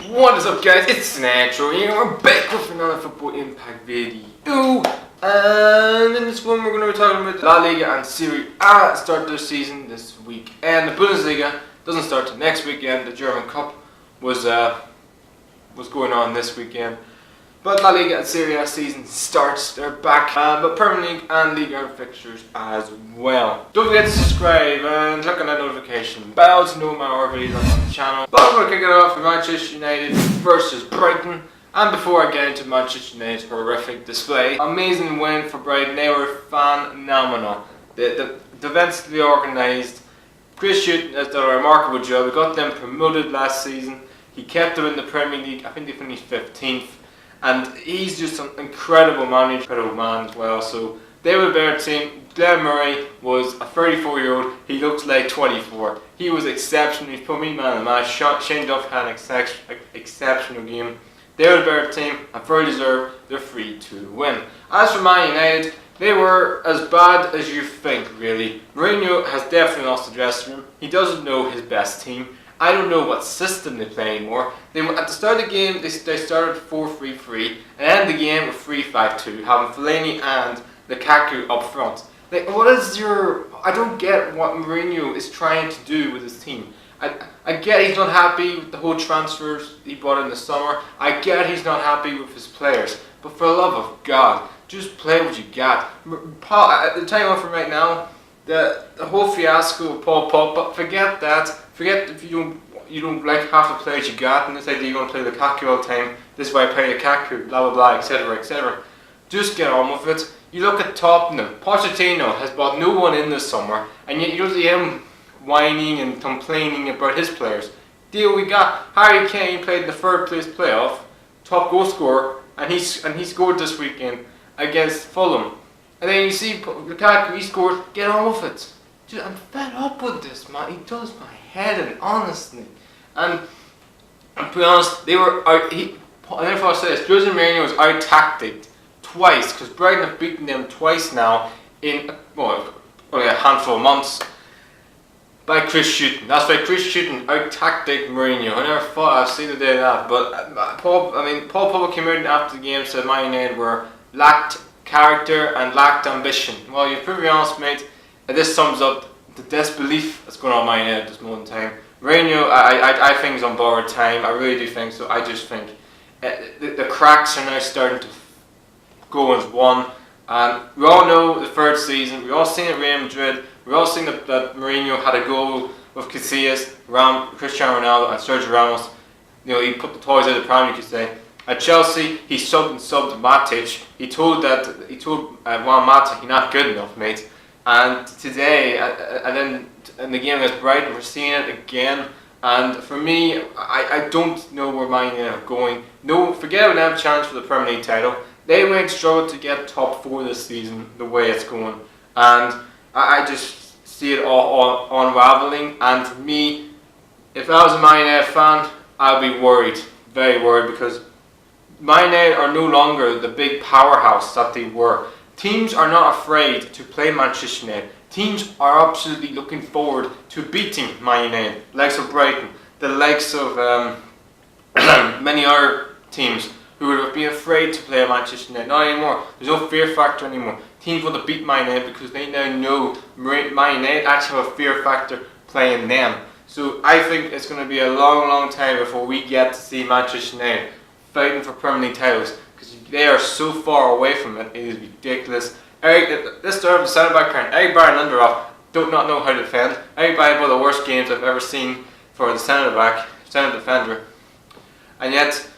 What is up, guys? It's Nitro here. We're back with another Football Impact video. And in this one we're going to be talking about La Liga and Serie A start their season this week. And the Bundesliga doesn't start till next weekend. The German Cup was going on this weekend. But La Liga and Serie A season starts. They're back. But Premier League and Liga fixtures as well. Don't forget to subscribe and click on that notification bell to know more videos on the channel. But I'm going to kick it off with Manchester United versus Brighton. And before I get into Manchester United's horrific display, amazing win for Brighton. They were phenomenal. The defensively organised. Chris Hughton has done a remarkable job. We got them promoted last season. He kept them in the Premier League. I think they finished 15th. And he's just an incredible manager, incredible man as well. So they were a better team. Glenn Murray was a 34-year-old. He looks like 24. He was exceptional. He's put me man of the match. Shane Duff had an exceptional game. They were a better team and fully deserved their 3-2 win. As for Man United, they were as bad as you think, really. Mourinho has definitely lost the dressing room. He doesn't know his best team. I don't know what system they play anymore. At the start of the game, they started 4-3-3 and ended the game with 3-5-2, having Fellaini and Lukaku up front. Like, I don't get what Mourinho is trying to do with his team. I get he's not happy with the whole transfers he brought in the summer. I get he's not happy with his players. But for the love of God, just play what you got. I'll tell you what, from right now, the whole fiasco of Paul Pogba, forget that. Forget if you don't like half the players you got, and this idea you're going to play Lukaku all the time. This is why I play Lukaku, blah blah blah, etc. etc. Just get on with it. You look at Tottenham. Pochettino has brought no one in this summer, and yet you see him whining and complaining about his players. Deal we got. Harry Kane played in the third place playoff, top goal scorer, and he scored this weekend against Fulham. And then you see Lukaku, he scored. Get on with it. Dude, I'm fed up with this, man. He does my head in, honestly. And to be honest, they were out. I never thought I'd say this. Jose Mourinho was out tacticked twice because Brighton have beaten them twice now in only a handful of months by Chris Hughton. That's why Chris Hughton out tacticked Mourinho. I never thought I'd see the day of that. But Paul Pogba came out after the game and said Man United lacked character and lacked ambition. Well, you're pretty honest, mate. This sums up the disbelief that's going on in Man United at this moment in time. Mourinho, I think is on borrowed time. I really do think so. I just think the cracks are now starting to go as one. And we all know the third season. We all seen it at Real Madrid. We all seen that Mourinho had a goal with Casillas, Cristiano Ronaldo, and Sergio Ramos. You know, he put the toys out of the pram, you could say. At Chelsea, he subbed Matic. He told Juan Mata, he's not good enough, mate. And today, and then in the game against Brighton, we're seeing it again. And for me, I don't know where Man United are going. No, forget about them challenge for the Premier League title. They might struggle to get top 4 this season, the way it's going. And I just see it all unraveling. And for me, if I was a Man United fan, I'd be worried, very worried, because Man United are no longer the big powerhouse that they were. Teams are not afraid to play Manchester United. Teams are absolutely looking forward to beating Man United. The likes of Brighton, the likes of many other teams who would have been afraid to play Manchester United. Not anymore. There's no fear factor anymore. Teams want to beat Man United because they now know Man United actually have a fear factor playing them. So I think it's going to be a long, long time before we get to see Manchester United fighting for Premier League titles. They are so far away from it, it is ridiculous. This term, the centre-back parent, Eric Lindelof, do not know how to defend. Eric Baron, one of the worst games I've ever seen for the centre defender. And yet,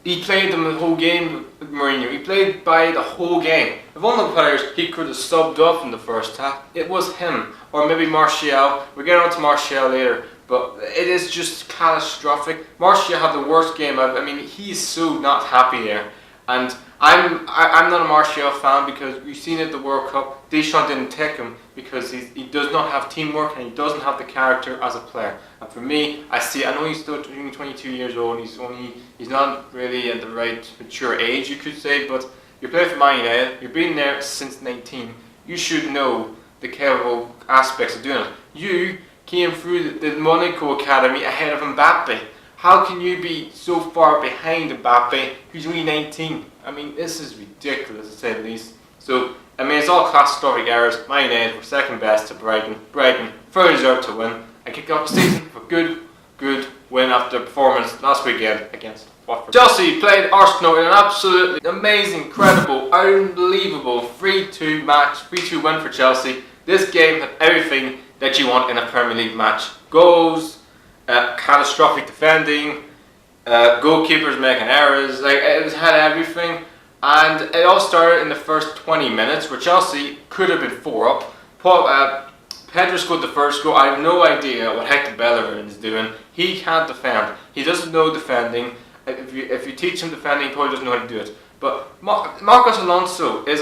he played them the whole game with Mourinho. He played by the whole game. If one of the players he could have subbed off in the first half, it was him. Or maybe Martial. We'll get on to Martial later. But it is just catastrophic. Martial had the worst game. I mean, he's so not happy there. And I'm not a Martial fan because we've seen it at the World Cup. Deschamps didn't take him because he does not have teamwork and he doesn't have the character as a player. And for me, I know he's still 22 years old. He's not really at the right mature age, you could say. But you're playing for Man United. You've been there since 19. You should know the capable aspects of doing it. You came through the Monaco Academy ahead of Mbappe. How can you be so far behind Mbappe, who's only 19? I mean, this is ridiculous to say the least. So, I mean, it's all catastrophic errors. Man United were second best to Brighton. Brighton fully deserved to win and kick off the season for good win after performance last weekend against Watford. Chelsea played Arsenal in an absolutely amazing, incredible, unbelievable 3-2 match, 3-2 win for Chelsea. This game had everything that you want in a Premier League match. Goals, catastrophic defending, goalkeepers making errors, like it had everything. And it all started in the first 20 minutes where Chelsea could have been 4 up. Pedro scored the first goal. I have no idea what Hector Bellerin is doing. He can't defend. He doesn't know defending. If you teach him defending, he probably doesn't know how to do it. But Marcos Alonso is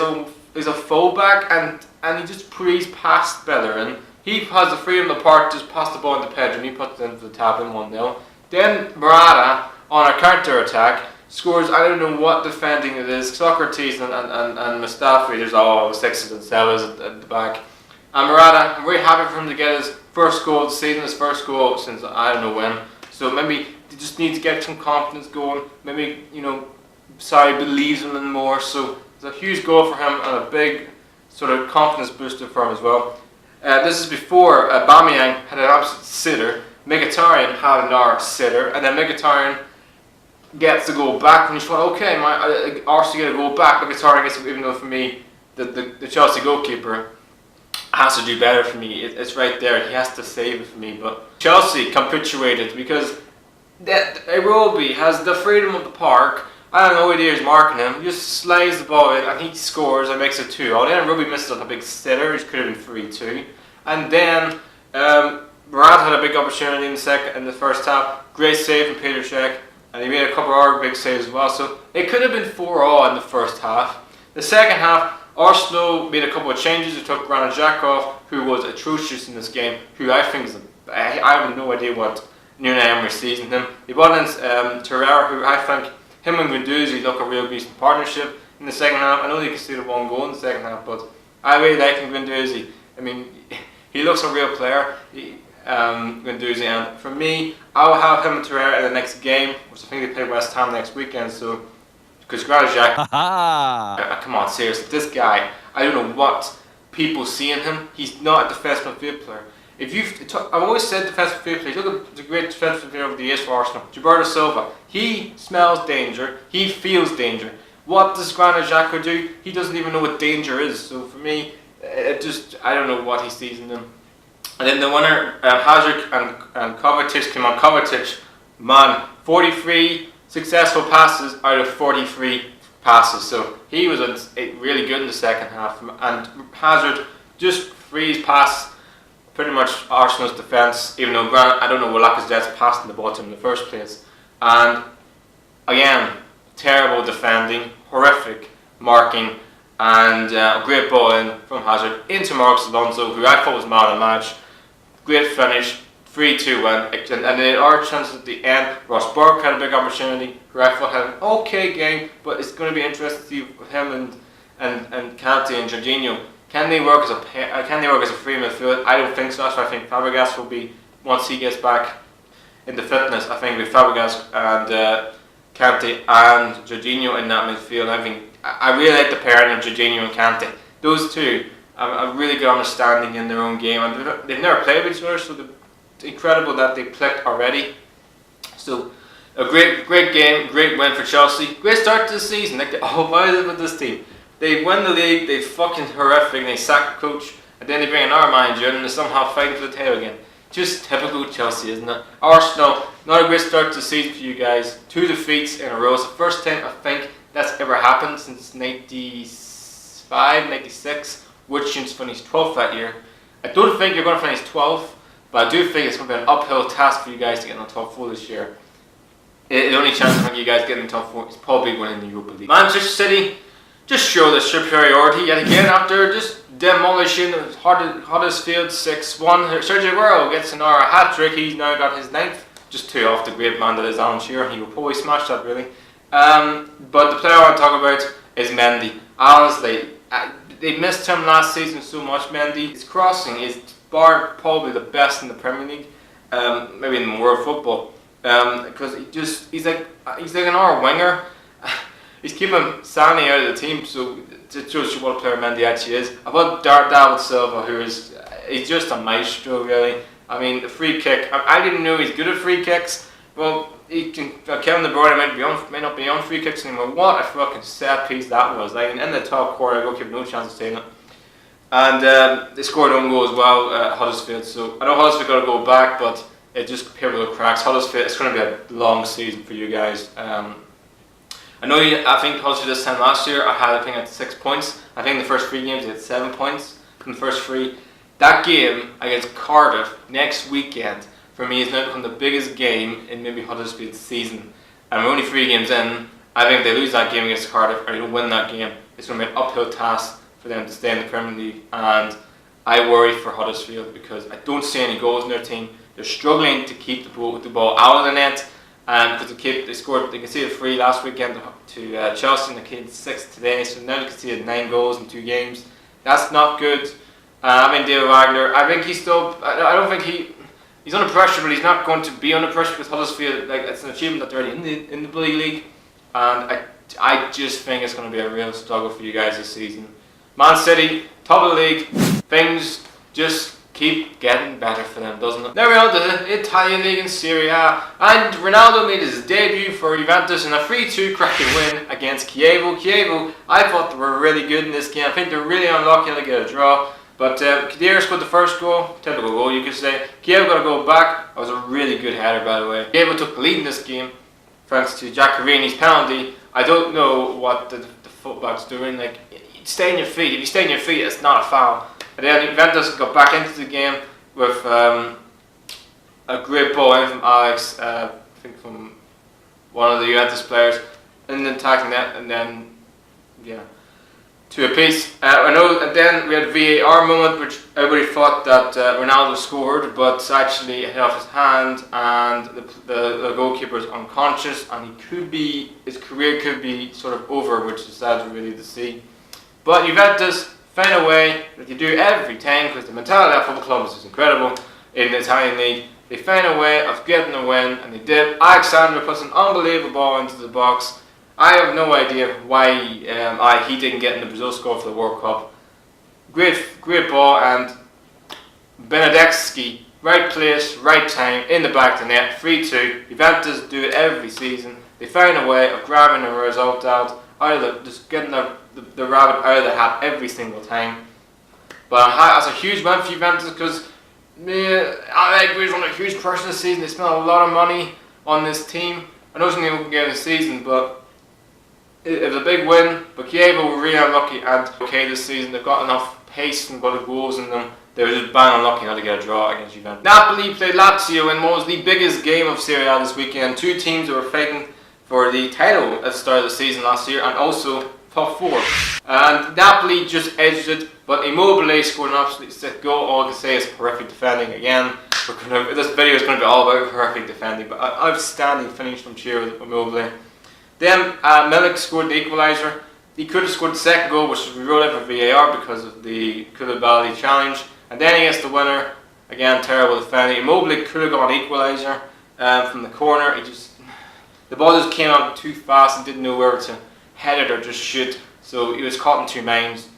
a fullback, and he just breezes past Bellerin. He has the freedom of the park, just pass the ball into Pedro, and he puts it into the tap in 1-0. Then Morata, on a counter-attack, scores. I don't know what defending it is. Socrates and Mustafi, there's all 6s and 7s at the back. And Morata, I'm very happy for him to get his first goal of the season, his first goal since I don't know when. So maybe they just need to get some confidence going. Maybe, Sarri believes in him more. So it's a huge goal for him and a big sort of confidence booster for him as well. This is before Aubameyang had an absolute sitter. Mkhitaryan had another sitter, and then Mkhitaryan gets the goal back, and you just went, okay, Arsenal get a goal back. Mkhitaryan gets, even though for me, the Chelsea goalkeeper has to do better for me. It's right there. He has to save it for me. But Chelsea capitulated because Iwobi has the freedom of the park. I don't know what he is marking him. He just slides the ball in and he scores and makes it 2-0. Then Ruby misses a big sitter, which could have been 3-2. And then Morata had a big opportunity in the first half. Great save from Peter Cech, and he made a couple of other big saves as well. So it could have been 4-4 in the first half. The second half, Arsenal made a couple of changes. They took Granit Xhaka off, who was atrocious in this game, who I think is I have no idea what Nuno Emery sees in him. He brought in Torreira, who I think him and Guendouzi look a real decent partnership in the second half. I know they conceded 1 goal in the second half, but I really like Guendouzi. I mean, he looks a real player, Guendouzi, and for me, I will have him and Torreira in the next game, which I think they play West Ham next weekend. So, because Granit Xhaka, come on, seriously, this guy, I don't know what people see in him. He's not a defensive midfield player. I've always said defensive midfield player. Look at the great defensive midfielder over the years for Arsenal, Gilberto Silva. He smells danger. He feels danger. What does Granit Xhaka do? He doesn't even know what danger is. So for me, I don't know what he sees in them. And then the winner, Hazard and Kovacic came on. Kovacic, man, 43 successful passes out of 43 passes. So he was really good in the second half. And Hazard just frees past pretty much Arsenal's defence, even though I don't know what Lacazette's passing the ball to him in the first place. And again, terrible defending, horrific marking, and a great ball in from Hazard into Marcos Alonso, who I thought was man of the match. Great finish, 3-2 win, and then our chances at the end. Ross Burke had a big opportunity, who I thought had an okay game, but it's going to be interesting to see with him and Kante and Jorginho. Can they work as a free midfield? I don't think so. That's why I think Fabregas will be, once he gets back into fitness, I think with Fabregas and Kante and Jorginho in that midfield. I really like the pairing of Jorginho and Kante. Those two have a really good understanding in their own game, and they've never played with each other, so it's incredible that they clicked already. So a great game, great win for Chelsea. Great start to the season. Why is it with this team? They win the league, they fucking horrific, they sack the coach, and then they bring another manager in and they're somehow fighting for the tail again. Just typical Chelsea, isn't it? Arsenal, not a great start to the season for you guys. 2 defeats in a row. It's the first time I think that's ever happened since 95, 96, which is finished 12th that year. I don't think you're going to finish 12th, but I do think it's going to be an uphill task for you guys to get in the top 4 this year. The only chance I think you guys get in the top 4 is probably winning the Europa League. Manchester City just show the superiority yet again after just demolishing the Huddersfield 6-1. Sergio Aguero gets another hat-trick. He's now got his 9th, just 2 off the great man that is Alan Shearer. He will probably smash that really. But the player I want to talk about is Mendy. Honestly, they missed him last season so much. Mendy, his crossing is probably the best in the Premier League, maybe in world football. because he's like an hour winger. He's keeping Sane out of the team, so it shows you what a player Mendy actually is. About David Silva, he's just a maestro, really. I mean, the free kick, I didn't know he's good at free kicks. Well, Kevin De Bruyne may not be on free kicks anymore. What a fucking set piece that was! Like in the top corner, I keep no chance of taking it. And they scored own goal as well, Huddersfield. So I know Huddersfield got to go back, but it just appeared with cracks. Huddersfield, it's going to be a long season for you guys. I think Huddersfield this time last year, I think at 6 points. I think in the first 3 games they had 7 points from the first 3. That game against Cardiff next weekend for me is now become the biggest game in maybe Huddersfield's season. And we're only 3 games in. I think if they lose that game against Cardiff or they don't win that game, it's going to be an uphill task for them to stay in the Premier League. And I worry for Huddersfield because I don't see any goals in their team. They're struggling to keep the ball out of the net. Because they conceded 3 last weekend to Chelsea, and they conceded 6 today. So now they conceded 9 goals in 2 games. That's not good. I mean, David Wagner, I think he's still. I don't think he's under pressure, but he's not going to be under pressure with Huddersfield. Like, it's an achievement that they're already in the League, and I just think it's going to be a real struggle for you guys this season. Man City, top of the league, things just keep getting better for them, doesn't it? Now we're on to the Italian League in Serie A, and Ronaldo made his debut for Juventus in a 3-2 cracking win against Chievo. Chievo, I thought they were really good in this game. I think they're really unlucky to get a draw. But Khedira scored the first goal, typical goal you could say. Chievo got to go back. That was a really good header, by the way. Chievo took the lead in this game thanks to Giaccherini's penalty. I don't know what the fullback's doing. Like, stay on your feet. If you stay on your feet, it's not a foul. And then Juventus got back into the game with a great ball in from Alex, I think from one of the Juventus players, in the attacking net, and then, yeah, 2 apiece. I know, and then we had a VAR moment, which everybody thought that Ronaldo scored, but actually it hit off his hand, and the goalkeeper is unconscious, and his career could be sort of over, which is sad really to see. But Juventus find a way, like you do every time, because the mentality of football clubs is incredible in the Italian League. They found a way of getting a win, and they did. Alexander puts an unbelievable ball into the box. I have no idea why he didn't get in the Brazil squad for the World Cup. Great ball, and Benedeschi, right place, right time, in the back of the net, 3-2. Juventus do it every season. They find a way of grabbing a result out of just getting the rabbit out of the hat every single time. But that's a huge win for Juventus because Allegri's on a huge pressure this season. They spent a lot of money on this team. I know it's only one game this season, but it was a big win. But Chievo were really unlucky and okay this season. They've got enough pace and got the goals in them. They were just bang unlucky not to get a draw against Juventus. Napoli played Lazio in what was the biggest game of Serie A this weekend. 2 teams that were fighting for the title at the start of the season last year, and also top 4. And Napoli just edged it, but Immobile scored an absolutely sick goal. All I can say is horrific defending again. This video is going to be all about horrific defending, but outstanding finish from Chiro with Immobile. Then Milik scored the equaliser. He could have scored the second goal, which was ruled out for VAR because of the Koulibaly challenge. And then he gets the winner. Again, terrible defending. Immobile could have got an equaliser from the corner. The ball just came out too fast and didn't know whether to head it or just shoot. So he was caught in 2 minds.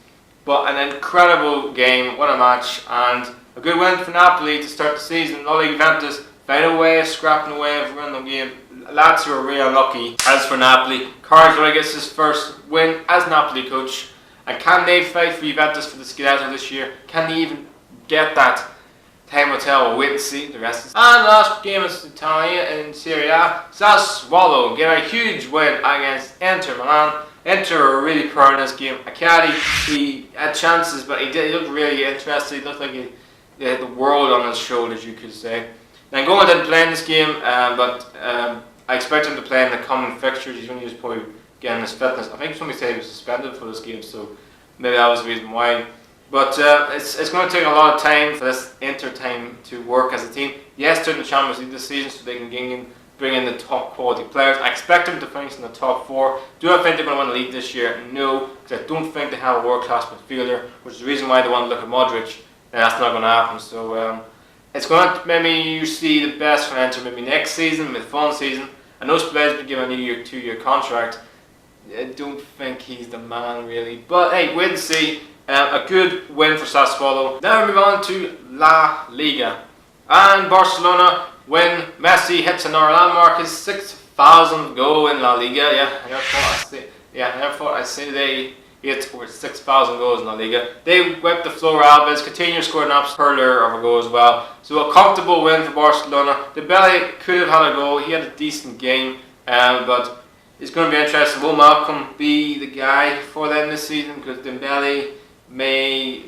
But an incredible game, what a match, and a good win for Napoli to start the season. La Liga Juventus found a way of scrapping away of running the game. Lazio were really unlucky. As for Napoli, Carlos gets his first win as Napoli coach. And can they fight for Juventus for the Scudetto this year? Can they even get that? Time will tell. We'll wait and see. The rest is. And last game is Italia in Serie A. Sassuolo get a huge win against Inter Milan. Inter were really poor in this game. Akadi, he had chances, but he looked really interested. He looked like he had the world on his shoulders, you could say. Nangola didn't play in this game, but I expect him to play in the coming fixtures. He's only just probably getting his fitness. I think somebody said he was suspended for this game, so maybe that was the reason why. But it's going to take a lot of time for this Inter team to work as a team. Yes, they're in the Champions League this season, so they can bring in the top quality players. I expect them to finish in the top 4. Do I think they're going to win the league this year? No, because I don't think they have a world-class midfielder, which is the reason why they want to look at Modric, and that's not going to happen. So It's going to maybe you see the best for enter maybe next season, with fun season. And those players be given a 2-year contract. I don't think he's the man really. But hey, wait and see. A good win for Sassuolo. Now we move on to La Liga. And Barcelona win. Messi hits another landmark, his 6,000th goal in La Liga. I never thought I'd say they hit over 6,000 goals in La Liga. They wiped the floor. Alves continue to score an absolute hurler of a goal as well. So a comfortable win for Barcelona. Dembele could have had a goal. He had a decent game, but it's going to be interesting. Will Malcolm be the guy for them this season? Because Dembele may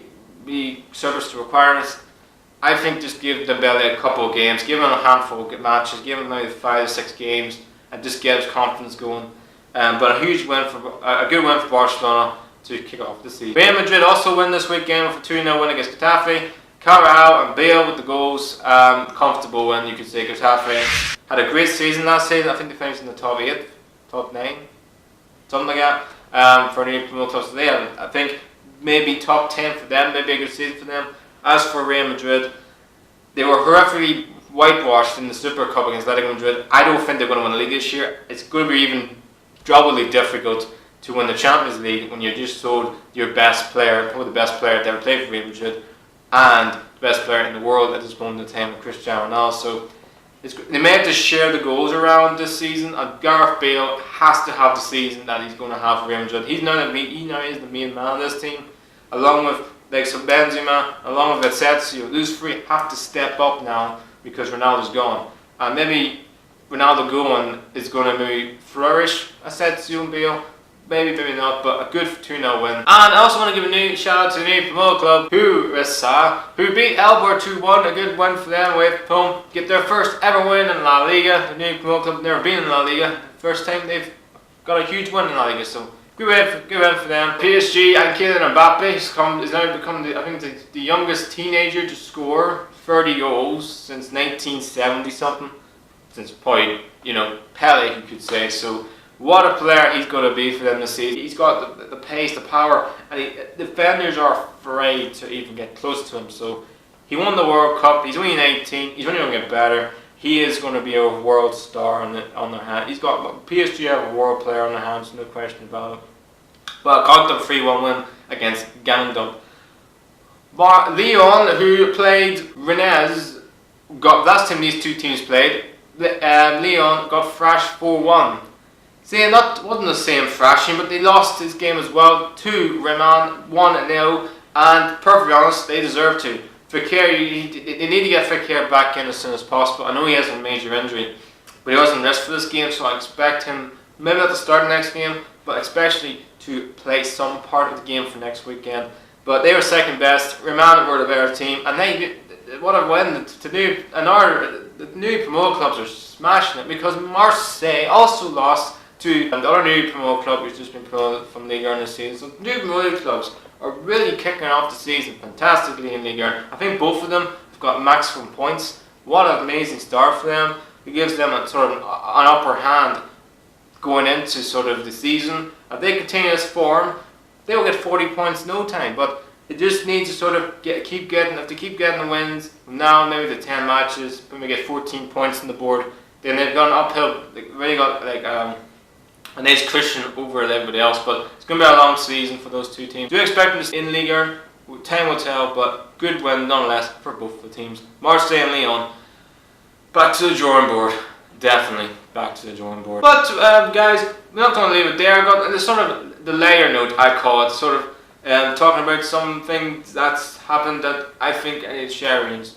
be service to requirements. I think just give Dembele a couple of games, give him a handful of matches, give him maybe 5 or 6 games, and just get his confidence going. But a good win for Barcelona to kick off the season. Real Madrid also win this weekend with a 2-0 win against Getafe. Carvajal and Bale with the goals. Comfortable win, you could say. Getafe had a great season last season. I think they finished in the top 8, top 9, something like that. For new promoted clubs, they had, I think, maybe top 10 for them. Maybe a good season for them. As for Real Madrid, they were horrifically whitewashed in the Super Cup against Atletico Madrid. I don't think they're going to win the league this year. It's going to be even doubly difficult to win the Champions League when you just sold your best player, or the best player that ever played for Real Madrid, and the best player in the world at this moment in time, Cristiano Ronaldo. So they may have to share the goals around this season, and Gareth Bale has to have the season that he's going to have for Real Madrid. He now is the main man of this team, along with Benzema, along with Asensio. Those three have to step up now because Ronaldo's gone. And maybe Ronaldo going is going to maybe flourish Asensio and Bale. Maybe not, but a good 2-0 win. And I also want to give a new shout out to the new promoted club, who beat Elber 2-1. A good win for them away from home. Get their first ever win in La Liga. The new promoted club never been in La Liga. First time they've got a huge win in La Liga. So good win for them. PSG and Kylian Mbappe has now become the youngest teenager to score 30 goals since 1970 something. Since probably Pele, you could say. So what a player he's going to be for them this season. He's got the pace, the power, and defenders are afraid to even get close to him. So he won the World Cup. He's only 19. He's only going to get better. He is going to be a world star on their hand. He's got PSG have a world player on their hands, no question about it. But got them 3-1 win against Guingamp. But Lyon, who played Rennes, last time these two teams played, Lyon got thrashed 4-1. See, that wasn't the same thrashing, but they lost this game as well to Rennes 1-0, and perfectly honest, they deserve to. Fekir, they need to get Fekir back in as soon as possible. I know he has a major injury, but he wasn't risk for this game, so I expect him, maybe not to start the next game, but especially to play some part of the game for next weekend. But they were second best. Rennes were the better team, and what a win! The new promoted clubs are smashing it, because Marseille also lost to the other new promoted club who's just been promoted from Ligue 1 this season. So new promoted clubs are really kicking off the season fantastically in Ligue 1. I think both of them have got maximum points. What an amazing start for them. It gives them an upper hand going into sort of the season. If they continue this form, they will get 40 points in no time. But it just needs to sort of keep getting the wins from now maybe to 10 matches. When we get 14 points on the board, then they've gone uphill. They've really got a nice cushion over everybody else. But it's going to be a long season for those two teams. Do expect them to in Ligue 1. Time will tell, but good win nonetheless for both the teams. Marseille and Lyon. Back to the drawing board. Definitely back to the drawing board. But guys, we're not going to leave it there. I've got sort of the layer note, I call it, sort of talking about some things that's happened that I think I need to share with you.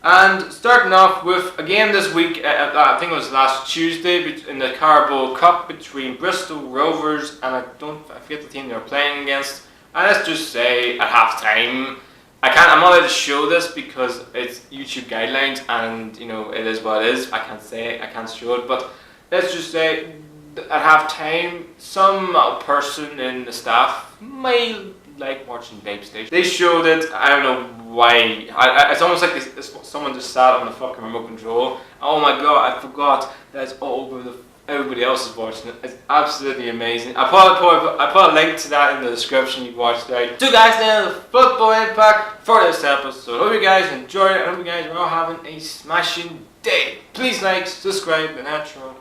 And starting off with, again this week, I think it was last Tuesday, in the Carabao Cup between Bristol Rovers and I forget the team they were playing against. And let's just say at half time, I'm not allowed to show this because it's YouTube guidelines and it is what it is. I can't show it, but let's just say at half time, some person in the staff may like watching Babe Station. They showed it, I don't know why. It's almost like someone just sat on the fucking remote control. Oh my god, I forgot that it's all over everybody else is watching it. It's absolutely amazing. I put a link to that in the description. You can watch that. So guys, now the football impact for this episode. I hope you guys enjoyed it. I hope you guys are all having a smashing day. Please like, subscribe, and outro.